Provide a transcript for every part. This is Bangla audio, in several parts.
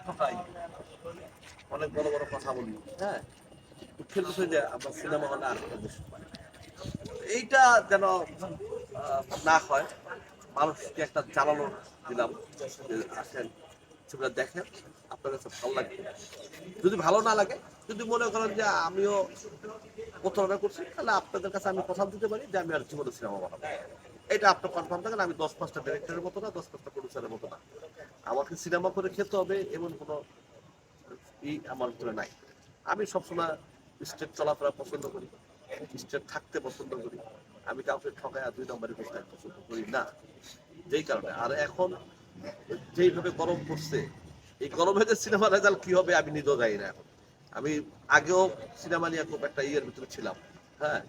ঠকাই, অনেক বড় বড় কথা বলি, হ্যাঁ, দুঃখের বিষয় যে আমরা সিনেমা হলে আরেকটা দেশ পাই। এইটা যেন না হয়, মানুষকে একটা জানানো দিলাম যে আসেন ছবিটা দেখেন, আপনার কাছে ভালো লাগবে। যদি ভালো না লাগে, যদি মনে করেন যে আমিও প্রতারণা করছি, তাহলে আপনাদের কাছে আমি কথা দিতে পারি যে আমি আর জীবনে সিনেমা বানাবো। এটা আপনার কনফার্ম থাকেন, আমি 10-5টা ডিরেক্টরের মতো না, 10-5টা প্রডিউসারের মতো না। আমাকে সিনেমা করে খেতে হবে এমন কোনো আমার ভিতরে নাই। আমি সবসময় স্টেট চলাফেরা পছন্দ করি, স্টেট থাকতে পছন্দ করি। আমি কাউকে ঠকায় আর 2 নম্বরে বসতে পছন্দ করি না। যেই কারণে আর এখন যেইভাবে গরম পড়ছে, এই গরমে যে সিনেমা রেজাল্ট কি হবে আমি নিজেও জানি না। এখন আমি আগেও সিনেমা নিয়ে খুব একটা ইয়ের ভিতরে ছিলাম, হ্যাঁ,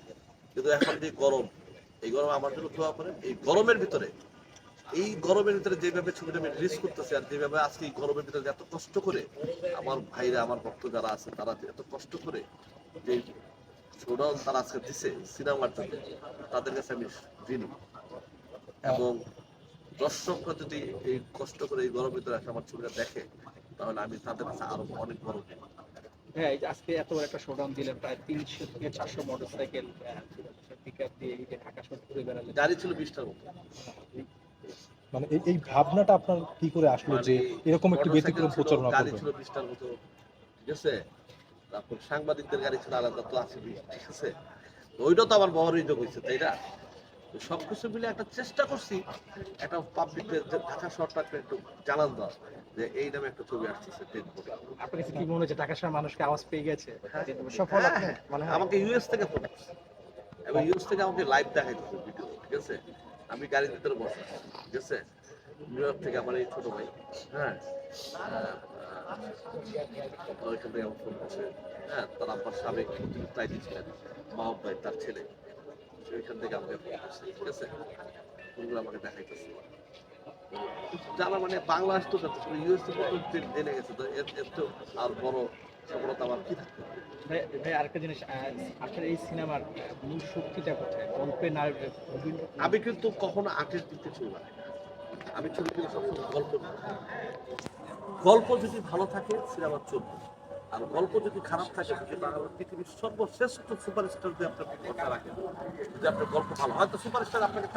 কিন্তু এখন যে গরম, এই গরম আমার জন্য দোয়া করেন। এই গরমের ভিতরে যেভাবে ছবিটা আমি রিলিজ করতেছি, আর যেভাবে আজকে এই গরমের ভিতরে এত কষ্ট করে আমার ভাইরা, আমার ভক্ত যারা আছে, তারা এত কষ্ট করে যে শোডাউন তারা আজকে দিছে সিনেমার জন্য, তাদের কাছে আমি ঋণী। এবং দর্শকরা যদি এই কষ্ট করে এই গরমের ভিতরে এসে আমার ছবিটা দেখে, তাহলে আমি তাদের কাছে আরো অনেক বড় ঋণী। হ্যাঁ, এই যে আজকে এত বড় একটা শোডাউন দিলেন, প্রায় 300 থেকে 400 মোটরসাইকেল পিকআপ দিয়ে এই যে ঢাকা শহর ঘুরে বেড়ালেন। গাড়ি ছিল 20টার মতো। মানে এই ভাবনাটা আপনার কি করে আসলো যে মানে এরকম একটি মোটরসাইকেল ব্যতিক্রম ছিল, প্রচারণা গাড়ি করবেন? ছিল 20টার মতো, ঠিক আছে। তারপর সাংবাদিকদের গাড়ি ছিল আলাদা, তো আছে, ঠিক আছে। ওইটা তো আমার বহরই যোগ হয়েছে, তাই না? সবকিছু মিলে একটা চেষ্টা করছি, একটা পাবলিক ঢাকা শহরটাকে একটু জানান দেওয়া যে এই নামে একটা ছবি আসতেছে। আপনার কাছে কি মনে হচ্ছে ঢাকা শহরের মানুষকে আওয়াজ পেয়ে গেছে? সফল হ্যাঁ, আপনি হ্যাঁ, মানে আমাকে ইউএস থেকে ফোন আসছে, এবং ইউএস থেকে আমাকে লাইভ দেখাইতেছে ভিডিও, ঠিক আছে। আমি গাড়ির ভিতরে বসে, ঠিক আছে। নিউ ইয়র্ক থেকে আমার এই ছোট ভাই, হ্যাঁ, ওইখান থেকে আমার ফোন করছে, হ্যাঁ, তার আব্বার সাবেক অতিরিক্ত আইডি ছিলেন, মাহব ভাই তার ছেলে, ওইখান থেকে আমাকে ফোন করছে, ঠিক আছে। ফোনগুলো আমাকে দেখাইতেছে। যারা মানে বাংলাদেশ তো যাচ্ছে, ইউএস তো জেনে গেছে, তো এর তো আর বড় সফলতা আমার কি থাকতে পারে। ভাই ভাই, আরেকটা জিনিস, আপনার এই সিনেমার মূল শক্তিটা কোথায়? গল্পে না আমি কিন্তু কখনো আর্টের দিকে ছবি বানাই না। আমি ছবি কিন্তু সবসময় গল্প বানাই। গল্প যদি ভালো থাকে সিনেমা চলবে, আর গল্প যদি খারাপ থাকে, যদি বাংলা পৃথিবীর সর্বশ্রেষ্ঠ সুপারস্টার যদি আপনার কথা রাখেন, যদি আপনার গল্প ভালো হয়তো সুপারস্টার আপনাকে